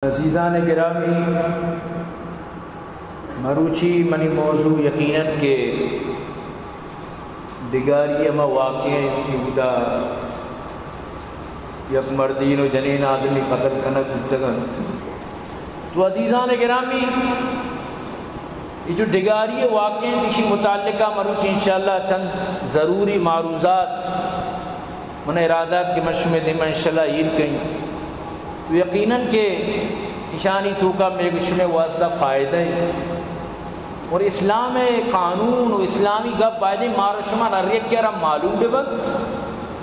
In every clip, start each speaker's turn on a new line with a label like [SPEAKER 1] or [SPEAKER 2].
[SPEAKER 1] عزیزان گرامی، مروچی منی موضوع یقیناً کہ دگاری اما واقعی بودا یک مردین و جنین آدمی قتل کنک گفتگن. تو عزیزان گرامی، یہ جو دگاری واقعی اسی متعلقہ مروچی انشاءاللہ چند ضروری معروضات من ارادات کے مشروع دمہ انشاءاللہ عید کہیں. یقیناً کہ نشانی تو کا میگش میں واسطہ فائدہ ہے اور اسلام قانون و اسلامی گپ بائدی مارشمان اریک کیا رہا معلوم بے بند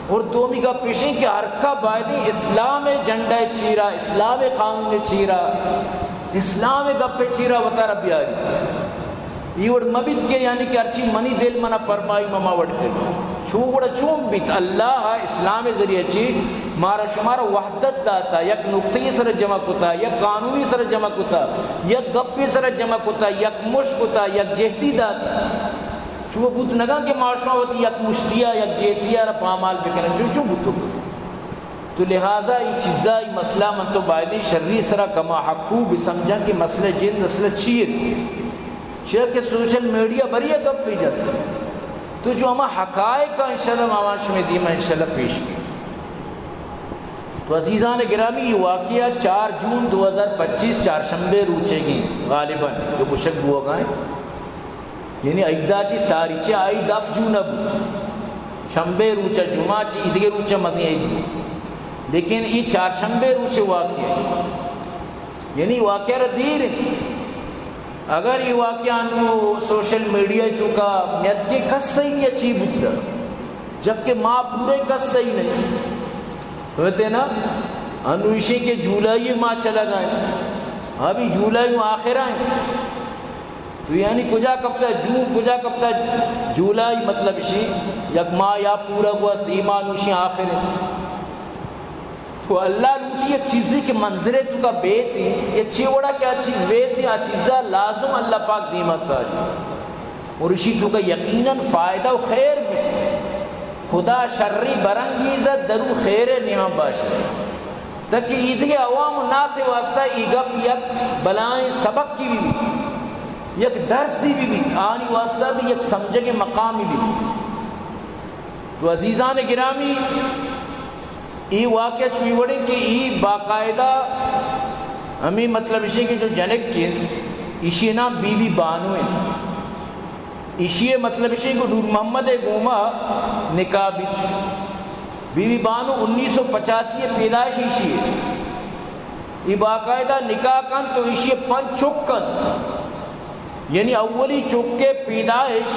[SPEAKER 1] اور دومی گپ پیشیں کہ ہرکا بائدی اسلام جنڈا چیرا، اسلام قانون چیرا، اسلام گپ چیرا وطا رب یاری یہ وڑ مبید کے یعنی کہ ہرچی منی دل منا پرمائی مما وڑ کے چھوڑا چون بیت اللہ اسلام ذریعہ چی مارا شمارا وحدت داتا، یک نقطی سر جمع کتا، یک قانونی سر جمع کتا، یک گپی سر جمع کتا، یک مشک کتا، یک جہتی داتا. چھو بوت نگا کہ معاشمہ ہوتی یک مشتیا یک جہتیا را پامال بکنے چھو بوتو. تو لہذا یہ چیزا یہ مسئلہ من تو بائدی شرری سرا کما حقو بسمجھا کہ مسئلہ جند اصلہ چیئے شیئر کہ سوشل میڈیا بری گپ پی جاتا. تو جو ہما حقائق کا انشاءاللہ مامانش میں دیمہ انشاءاللہ پیش کی. تو عزیزان گرامی، یہ واقعہ 4 جون 2025 چارشنبے روچے گی غالباً جو مشک بوا گائیں یعنی ایدہ چی ساری چی آئی دف جون اب شنبے روچہ جمعہ چی ادھے روچہ مزید عید، لیکن یہ چارشنبے روچے واقعہ یعنی واقعہ را دیر اگر یہ واقعہ انو سوشل میڈیا تو کا نیت کے کس صحیح نہیں اچھی بکتا جبکہ ماں پورے کس صحیح نہیں ہوتے نا. انو اسی کے جولائی ماں چلا گئے ابھی جولائی آخر آئیں تو یعنی کجا کبتا جون کجا کبتا جولائی مطلب اسی یک ماں یا پورا گوست ایمان اسی آخر ہے. تو اللہ لوٹی ایک چیزی کے منظرے تو کا بیت ہی یہ چیوڑا کیا چیز بیت ہی آ چیزا لازم اللہ پاک دیمت کا اور اسی تو کا یقیناً فائدہ و خیر بھی خدا شرری برنگیزت درو خیر نعم باشد تاکہ عید کے عوام الناس واسطہ ایگپ یک بلائیں سبق کی بھی یک درسی بھی آنی واسطہ بھی یک سمجھے مقامی بھی. تو عزیزان گرامی، یہ واقعہ چوئی وڑے کہ یہ باقاعدہ ہمیں مطلب اسی کہ جو جنک کی اسی نام بی بی بانو ہے اسی مطلب اسی کو نور محمد گوما نکاح بیت بی بی بانو 1985 پیدائش اسی ہے. یہ باقاعدہ نکاح کن تو اسی 5 چک کن یعنی اولی چک کے پیدائش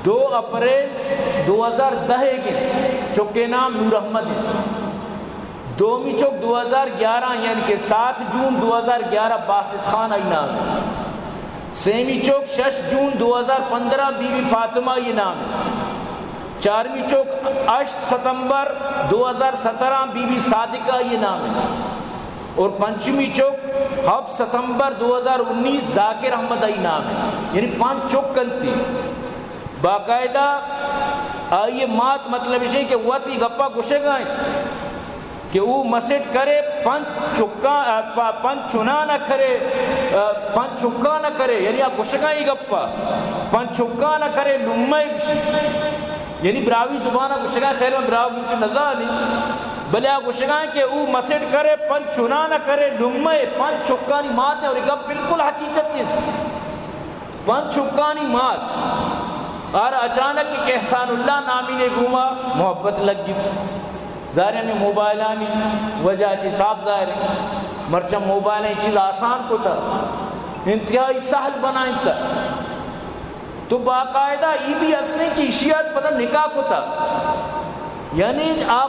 [SPEAKER 1] 2 اپریل 2010 کے چکے نام نور احمد ہے. دومی چوک 2011 یعنی کہ 7 جون 2011 باسط خان آئی نام ہے. Semi Chowk 6 June 2015 be be Fatima یہ نام ہے. 4ویں چوک 8 ستمبر 2017 بی بی صادقہ یہ نام ہے. اور 5ویں چوک 7 ستمبر 2019 ذاکر احمد آئی نام ہے. یعنی 5 چوک کنتی باقاعدہ آئیے مات مطلب اسے کہ وطی گپا گشے گائیں کہ وہ مسٹ کرے 5 چنا نہ کرے 5 چکا نہ کرے یعنی آپ گشے گائیں گپا 5 چکا نہ کرے لمہ یعنی براوی زبانہ گشے گائیں خیر میں براوی مجھے نظر نہیں بلے آپ گشے گائیں کہ وہ مسٹ کرے 5 چنا نہ کرے لمہ 5 چکانی مات ہے اور یہ گپ بالکل حقیقت ہے 5 چکانی مات. اور اچانک ایک احسان اللہ نامی نے گھوما محبت لگ گئی ظاہر میں موبائل آنی وجہ چی صاحب ظاہر مرچہ موبائل ہے چیز آسان کو تھا انتہائی سہل بنائیں تھا. تو باقاعدہ یہ بھی اصلیں کی اشیات پتہ نکاح کو تھا یعنی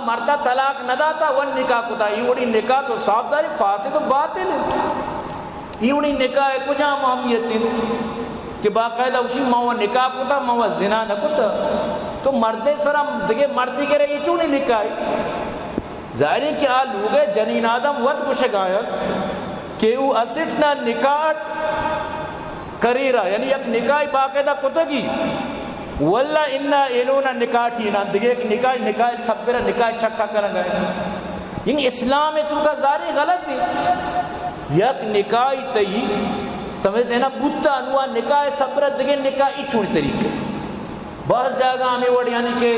[SPEAKER 1] مردہ طلاق نہ داتا وہ نکاح کو تھا. یہ وڑی نکاح تو صاحب ظاہر فاسد و باطل یہ وڑی نکاح کجا معامیت کہ باقاعدہ اسی ماں نکاح کتا ماں زنا نہ کتا تو مردے سرا دگے مردی کے رہی چوں نہیں نکاح ظاہر ہے کہ آ لوگے جنین آدم ود کشگایت کہ وہ اسٹ نہ نکاح کری رہا یعنی یک نکاح باقاعدہ کتا گی واللہ انہا ایلونا نکاح ٹھینا دگے ایک نکاح سب برا نکاح چکا کرنگا یعنی اسلام تو کا ظاہر غلط ہے یک نکاح تئی سمجھتے ہیں نا بوتا انواع نکاح سپرت دگے نکاح چون طریقے بعض جگہ ہمیں وڑ یعنی کہ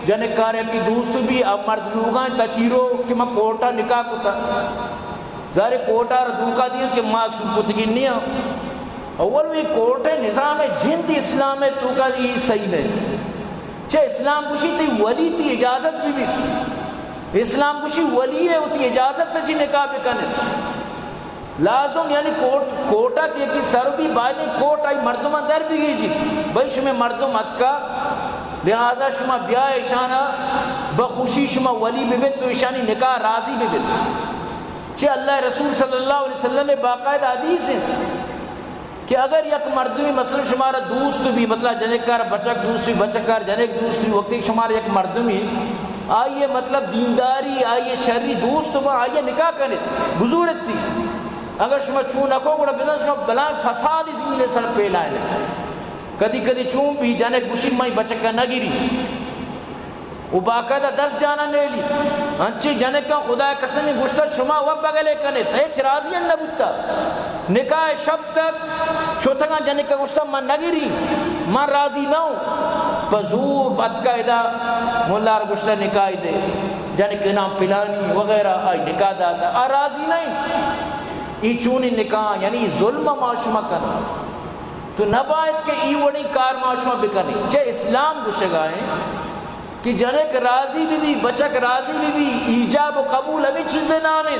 [SPEAKER 1] جنے کارے کی دوست بھی اب مرد لوگاں تچیرو کہ میں کوٹا نکاح کتا ظاہر کوٹا ردوکا دیا کہ ماں سوپتگی نہیں اول بھی کوٹے نظام جن تی اسلام ہے تو کا یہ صحیح نہیں چاہے اسلام کشی تی ولی تی اجازت بھی اسلام کشی ولی ہے تی اجازت تی نکاح بکنے لازم یعنی کوٹا کی سر بھی بائدیں کوٹ آئی مردم اندر بھی گئی جی بھائی شما مردم اتکا لہذا شما بیاہ اشانہ بخوشی شما ولی ببت تو اشانی نکاح راضی ببت کہ اللہ رسول صلی اللہ علیہ وسلم میں باقاعدہ حدیث ہے کہ اگر یک مردمی مثلا شمارا دوست بھی مطلب جنک کار بچک دوست بھی بچک کار جنک دوست بھی وقتی شمارا یک مردمی آئیے مطلب دینداری آئیے شرعی دوست با آئیے نکاح کرنے بزرگت تھی اگر شما چون رکھو گوڑا بزن شما بلان فساد زمین سر پیلائے کدی کدی چون بھی جنک گوشی مائی بچک کا نگیری وہ باقاعدہ 10 جانا نہیں لی انچی جنک کا خدا قسمی گوشتا شما وقت بگلے کرنے ایچ راضی ان نبوتا نکاح شب تک شوتنگا جنک کا گوشتا من نگیری من راضی نہ ہوں بزور بدقاعدہ مولار گوشتا نکاح دے جنک انام پلانی وغیرہ آئی نکاح داتا آ راضی نہیں ای چونی نکاح یعنی ظلم معاشمہ کرنا تو نبایت کے ای وڑی کار معاشمہ بکنے چاہے اسلام گوشگائیں کہ جنک راضی بھی بچک راضی بھی ایجاب و قبول ہمیں چیزیں نامیں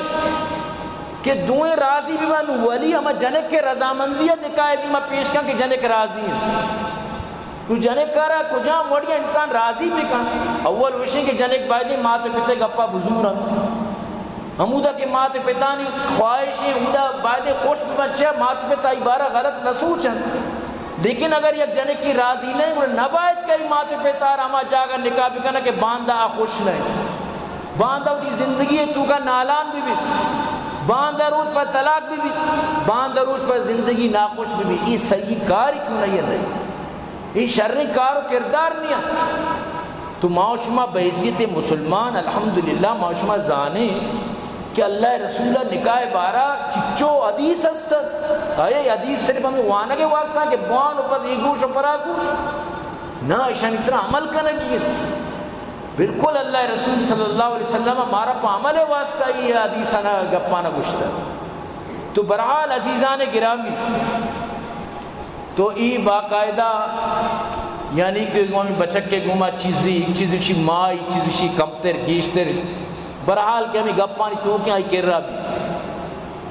[SPEAKER 1] کہ دوئیں راضی بھی بانو ولی ہمیں جنک کے رضامندیت نکاح دیمہ پیش کن کہ جنک راضی ہیں تو جنک کارا کجا وڑیا انسان راضی بھی کن اول وشن کہ جنک بائدی مات پتے گپا بزورا ہمودہ کے مات پتانی خواہشیں ہمودہ بائدی خوش بچے مات پتا عبارہ غلط نہ سوچن لیکن اگر یک جنک کی راضی نہیں وہ نبایت کئی مات پیتار ہما جاگا نکاح بکنا کہ باندہ خوش نہیں باندہ ہوتی زندگی تو کا نالان بھی باندہ روز پر طلاق بھی باندہ روز پر زندگی ناخوش بھی یہ صحیح کاری کیوں نہیں ہے یہ شرعی کار و کردار نہیں ہے تو معاشمہ بحیثیت مسلمان الحمدللہ معاشمہ زانے کہ اللہ رسولہ نکاح بارہ چچو حدیث است آئے حدیث صرف ہمیں وانا کے واسطہ کہ بوان اوپر ایگوش و پراکو نہ اشان اس طرح عمل کنگیت بالکل اللہ رسول صلی اللہ علیہ وسلم ہمارا پا عمل واسطہ یہ حدیثانا گپانا گشتا تو برحال عزیزان گرامی تو ای باقاعدہ یعنی کہ بچک کے گما چیزی مائی چیزی کمتر گیشتر برحال کہ ہمیں گپانی تو کیا ہی کر رہا بھی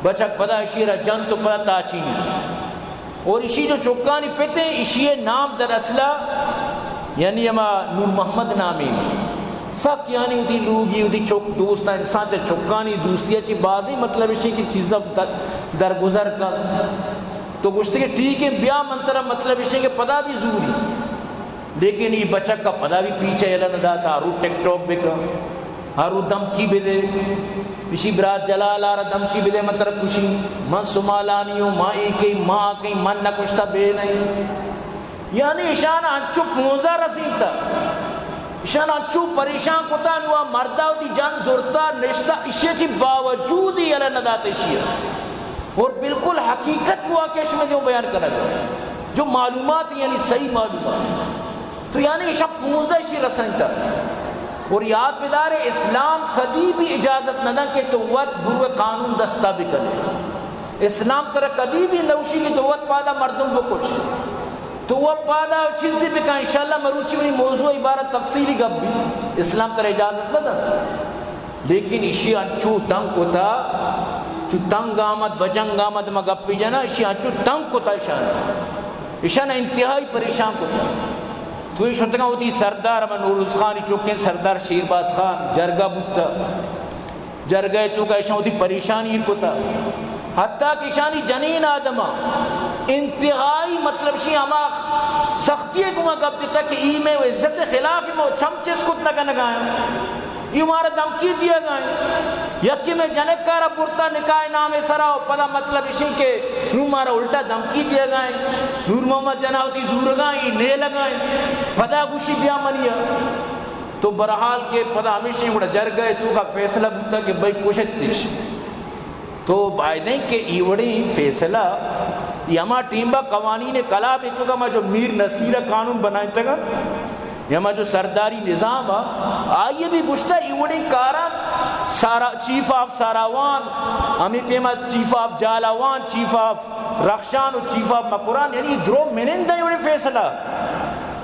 [SPEAKER 1] بچک پدا اشیرہ جن تو پدا تاچینی اور اسی جو چکانی پیتے اسی نام در اصلہ یعنی ہما نور محمد نامی سب یعنی ہوتی لوگی ہوتی چوک دوستا انسان تے چکانی دوستی اچھی بازی مطلب اسی کی چیزیں درگزر کر تو گوشتے کہ ٹھیک ہے بیا منترہ مطلب اسی کے پدا بھی زوری لیکن یہ بچک کا پدا بھی پیچھے اللہ ندا تھا رو ٹک ٹاک بکا ہارو دمکی بھی دے اسی برات جلال آرہ دمکی بھی دے مطلب کشی من سمالانیوں مائی کئی ماں کئی من نہ کشتا بے نہیں یعنی اشان انچو پونزہ رسید تھا اشان انچو پریشان کتا نوا مردہ دی جان زورتا نشتہ اسی چی باوجود ہی اللہ ندات اسی اور بالکل حقیقت ہوا کہ اس میں دیوں بیان کرا جائے جو معلومات یعنی صحیح معلومات تو یعنی اشان پونزہ اسی رسید تھا اور یاد بدار اسلام کدی بھی اجازت نہ کہ تو وقت بروے قانون دستہ بھی کرے اسلام طرح کدی بھی نوشی کی تو وقت پادا مردم کو کچھ تو وہ پادا چیزیں بھی کہا انشاءاللہ مروچی میں موضوع عبارت تفصیلی گب بھی اسلام طرح اجازت نہ دا لیکن اسی انچو تنگ کو تا چو تنگ آمد بجنگ آمد ما گپ پی جانا اسی انچو تنگ کو تا اشان انتہائی پریشان کو تا تو یہ شتگاں ہوتی سردار ہمیں نوروز خانی چوکیں سردار شیرباز خان جرگہ بکتا جرگہ تو کا اشان ہوتی پریشانی کو تا حتیٰ کہ اشانی جنین آدمہ انتہائی مطلب شی ہما سختی کو میں گب دیتا کہ ای میں عزت خلاف میں چمچس کتنا کا نگایا یہ ہمارا دمکی دیا گئے یکی میں جنک کارا پورتا نکاح نام سراؤ پدا مطلب اسی کہ نو مارا الٹا دمکی دیا گئے نور محمد جناوتی زور گائیں لے لگائیں پدا گوشی بیا منیا تو برحال کے پدا ہمیشہ بڑا جر گئے تو کا فیصلہ بتا کہ بھائی کوشت دیش تو بائدیں کہ ایوڑی فیصلہ یما ٹیمبا قوانین کلات اتو کا جو میر نصیر قانون بنائیں تگا یما جو سرداری نظام آئیے بھی گشتہ ایوڑی کارا چیف آف ساراوان ہمیں پیما chief of Jhalawan chief of Rakhshan و چیف آف مکران یعنی درو منندہ ایوڑی فیصلہ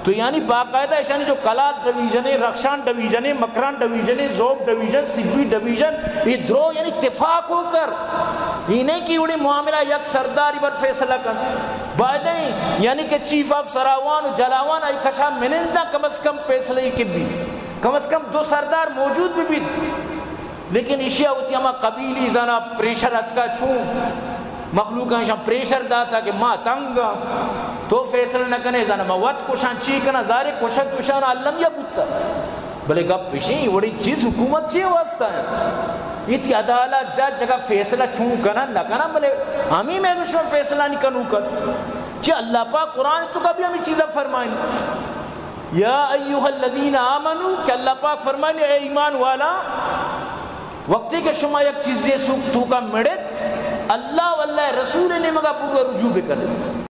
[SPEAKER 1] تو یعنی باقاعدہ ایشانی جو کلات ڈویژن ہے رخشان ڈویژن ہے مکران ڈویژن ہے زوب ڈویژن سبوی ڈویژن یہ درو یعنی اتفاق ہو کر یہ نہیں کہ اڑی معاملہ یک سرداری پر فیصلہ کر بعدیں یعنی کہ چیف آف سراوان و جلاوان ای کشا منندہ کم از کم فیصلے کی بھی کم از کم دو سردار موجود بھی لیکن اشیاء ہوتی ہما قبیلی زنا پریشر اتکا چون مخلوق ہیں شاہ پریشر داتا کہ ماں تنگا تو فیصلہ نہ کنے زنا موت کشان چیکنا زارے کشک کشان علم یا بودتا بلے گپ پیشیں بڑی چیز حکومت چیئے واسطہ ہے یہ تھی عدالت جج جگہ فیصلہ چون کنا نہ کنا بلے ہمیں میں گوشوں فیصلہ نہیں کنو کر چی اللہ پاک قرآن تو کبھی ہمیں چیزیں فرمائیں یا ایوہ الذین آمنو کہ اللہ پاک فرمائیں اے ایمان والا وقتی کہ شما یک چیزیں سوک تو کا مڑت اللہ واللہ رسول نے مگا پورا رجوع بکنے